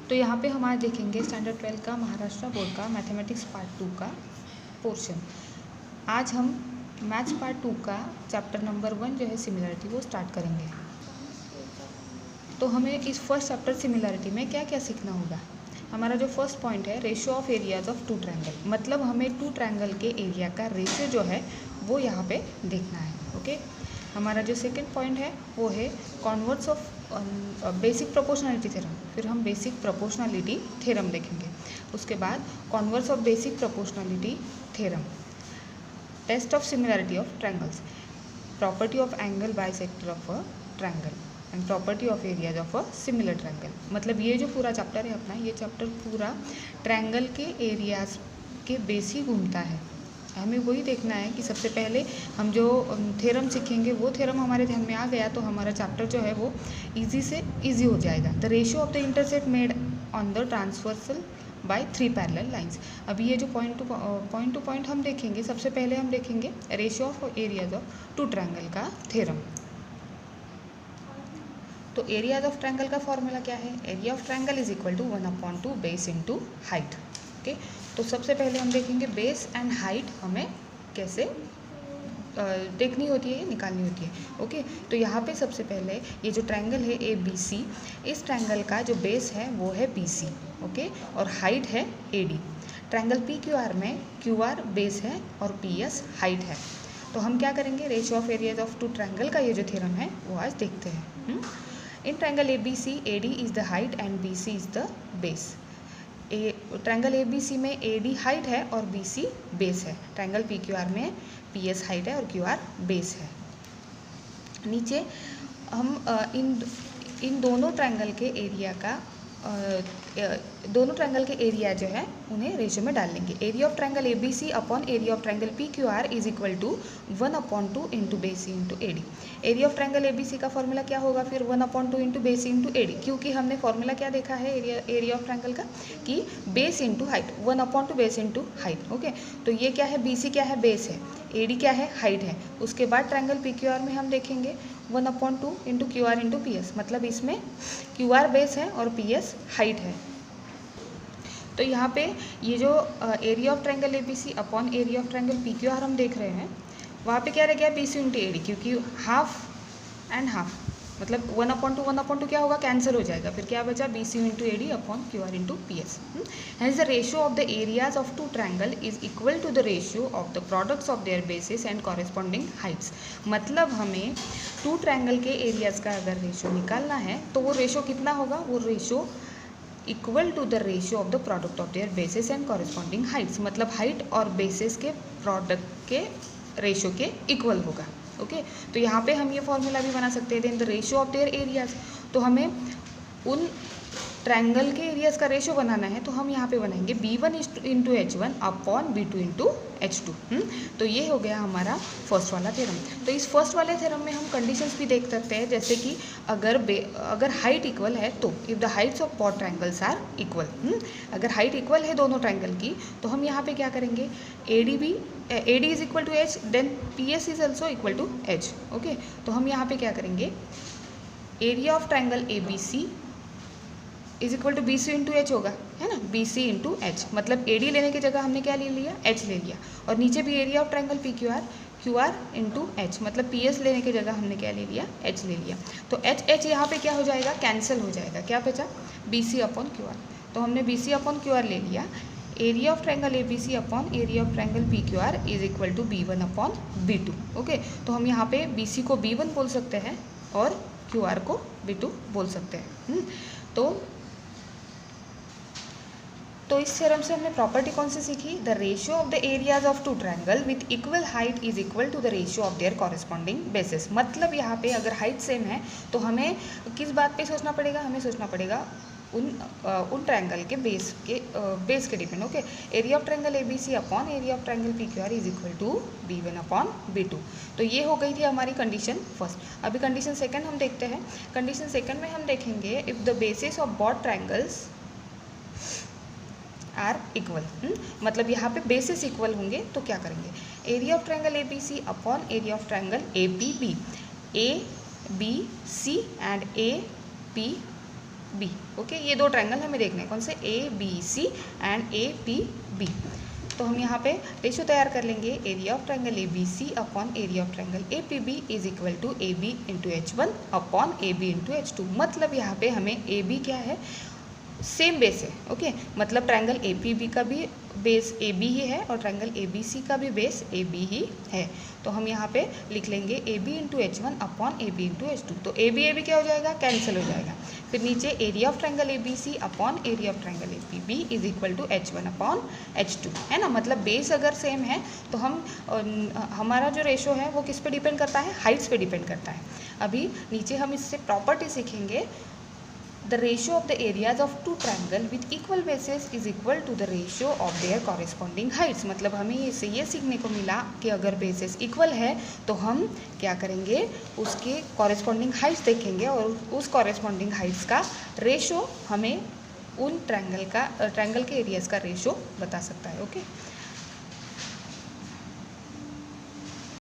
तो यहाँ पे हम आज देखेंगे स्टैंडर्ड 12 का महाराष्ट्र बोर्ड का मैथमेटिक्स पार्ट 2 का पोर्शन। आज हम मैथ्स पार्ट 2 का चैप्टर नंबर 1 जो है सिमिलरिटी वो स्टार्ट करेंगे। तो हमें इस फर्स्ट चैप्टर सिमिलरिटी में क्या क्या सीखना होगा। हमारा जो फर्स्ट पॉइंट है ratio of areas of two triangle, मतलब हमें टू ट्रायंगल के एरिया का रेशियो जो है वो यहाँ पे देखना है। ओके, हमारा जो सेकंड पॉइंट है वो है converse of basic proportionality theorem. फिर हम बेसिक प्रोपोर्शनलिटी थ्योरम देखेंगे। उसके बाद converse of basic proportionality theorem, test of similarity of triangles, property of angle bisector of a triangle and property of areas of a similar triangle. मतलब ये जो पूरा chapter है अपना, ये चैप्टर पूरा ट्रायंगल के एरियाज के बेस ही घूमता है। हमें वही देखना है कि सबसे पहले हम जो थ्योरम सीखेंगे वो थ्योरम हमारे ध्यान में आ गया तो हमारा चैप्टर जो है वो इजी से इजी हो जाएगा। The ratio of the intersect made on the transversal by 3 parallel lines. अभी ये जो पॉइंट टू पॉइंट हम देखेंगे, सबसे पहले हम देखेंगे ratio of areas of two triangle का थ्योरम। तो एरियाज ऑफ ट्रायंगल का फॉर्मूला क्या है? Area of triangle is equal to 1/2 base into height. Okay, तो सबसे पहले हम देखेंगे बेस एंड हाइट हमें कैसे देखनी होती है, निकालनी होती है। ओके, तो यहाँ पे सबसे पहले ये जो ट्रायंगल है ABC, इस ट्रायंगल का जो बेस है वो है BC। ओके, और हाइट है AD। ट्रायंगल PQR में QR बेस है और PS हाइट है। तो हम क्या करेंगे, ratio of areas of two triangle का ये जो थ्योरम है वो आज देखते हैं। In triangle ABC AD is the height and BC is the base. Triangle ABC में AD हाइट है और BC बेस है। ट्रायंगल PQR में PS हाइट है और QR बेस है। नीचे हम इन दोनों ट्रायंगल के एरिया का दोनों ट्रायंगल के एरिया जो है उन्हें रेशियो में डाल लेंगे। Area of triangle ABC upon area of triangle PQR is equal to 1/2 into base into AD। Area of triangle ABC का फॉर्मूला क्या होगा फिर 1/2 इंटू बेस इंटू AD, क्योंकि हमने फॉर्मूला क्या देखा है एरिया ऑफ ट्रायंगल का कि base into height, 1/2 base into height. Okay, तो ये क्या है, BC क्या है, बेस है, AD क्या है, हाइट है। उसके बाद ट्रायंगल PQR में हम देखेंगे 1/2 इंटू QR इंटू PS, मतलब इसमें QR बेस है और PS हाइट है। तो यहाँ पे ये जो area of triangle ABC upon area of triangle PQR हम देख रहे हैं, वहाँ पे क्या रह गया, BC इंटू AD, क्योंकि हाफ एंड हाफ, मतलब 1/2 क्या होगा, कैंसिल हो जाएगा। फिर क्या बचा, BC into AD upon QR into PS। Hence the ratio of the areas of two triangle is equal to the ratio of the products of their bases and corresponding heights। मतलब हमें two triangle के areas का अगर ratio निकालना है तो वो ratio कितना होगा, वो ratio equal to the ratio of the product of their bases and corresponding heights, मतलब हाइट और बेसिस के प्रोडक्ट के रेशियो के इक्वल होगा। ओके, तो यहाँ पे हम ये फॉर्मूला भी बना सकते हैं, then the ratio of their areas. तो हमें उन ट्रायंगल के एरियाज का रेशियो बनाना है तो हम यहाँ पे बनाएंगे B1 into H1 upon B2 into H2। तो ये हो गया हमारा फर्स्ट वाला थ्योरम। तो इस फर्स्ट वाले थ्योरम में हम कंडीशंस भी देख सकते हैं, जैसे कि अगर हाइट इक्वल है तो if the heights of both triangles are equal, अगर हाइट इक्वल है दोनों ट्रायंगल की तो हम यहाँ पे क्या करेंगे, AD is equal to H, then PS is also equal to H। Okay, तो हम यहाँ पे क्या करेंगे, area of triangle ABC is equal to BC into H होगा, है ना, BC इंटू H, मतलब AD लेने की जगह हमने क्या ले लिया, H ले लिया। और नीचे भी area of triangle PQR QR into H, मतलब PS लेने की जगह हमने क्या ले लिया, H ले लिया। तो H यहाँ पे क्या हो जाएगा, कैंसिल हो जाएगा। क्या बचा, BC अपॉन QR। तो हमने BC अपॉन QR ले लिया। Area of triangle ABC upon area of triangle PQR is equal to B1 upon B2। Okay, तो हम यहाँ पे BC को B1 बोल सकते हैं और QR को B2 बोल सकते हैं। तो इस थ्योरम से हमने प्रॉपर्टी कौन सी सीखी, the ratio of the areas of two triangle with equal height is equal to the ratio of their corresponding bases. मतलब यहाँ पे अगर हाइट सेम है तो हमें किस बात पे सोचना पड़ेगा, हमें सोचना पड़ेगा उन ट्रायंगल के बेस के depend. Okay, area of triangle ABC upon area of triangle PQR is equal to B1 upon B2। तो ये हो गई थी हमारी कंडीशन फर्स्ट। अभी कंडीशन सेकंड हम देखते हैं। कंडीशन सेकंड में हम देखेंगे if the basis of both triangles are equal, मतलब यहाँ पे बेसिस इक्वल होंगे तो क्या करेंगे, area of triangle ABC upon area of triangle APB, ABC and AP B. Okay, ये दो ट्रायंगल हमें देखने हैं, कौन से, A B C and A P B. तो हम यहाँ पे रेशियो तैयार कर लेंगे, area of triangle A B C upon area of triangle A P B is equal to A B into H1 upon A B into H2। मतलब यहाँ पे हमें ए बी क्या है, सेम बेस है। ओके, मतलब ट्रायंगल ए पी बी का भी बेस ए बी ही है और ट्रायंगल ए बी सी का भी बेस ए बी ही है। तो हम यहाँ पे लिख लेंगे A B into H1 upon A B into H2। तो ए बी क्या हो जाएगा, कैंसिल हो जाएगा। फिर नीचे area of triangle A B C upon area of triangle A P B is equal to H1 upon H2, है ना। मतलब बेस अगर सेम है तो हम हमारा जो रेशो है वो किस पे डिपेंड करता है, हाइट्स पे डिपेंड करता है। अभी नीचे हम इससे प्रॉपर्टी सीखेंगे, the ratio of the areas of two triangle with equal bases is equal to the ratio of their corresponding heights। मतलब हमें इससे ये सीखने को मिला कि अगर बेसेस इक्वल है तो हम क्या करेंगे, उसके कॉरेस्पॉन्डिंग हाइट्स देखेंगे और उस कॉरेस्पॉन्डिंग हाइट्स का रेशो हमें उन ट्रायंगल के एरियाज का रेशो बता सकता है। ओके,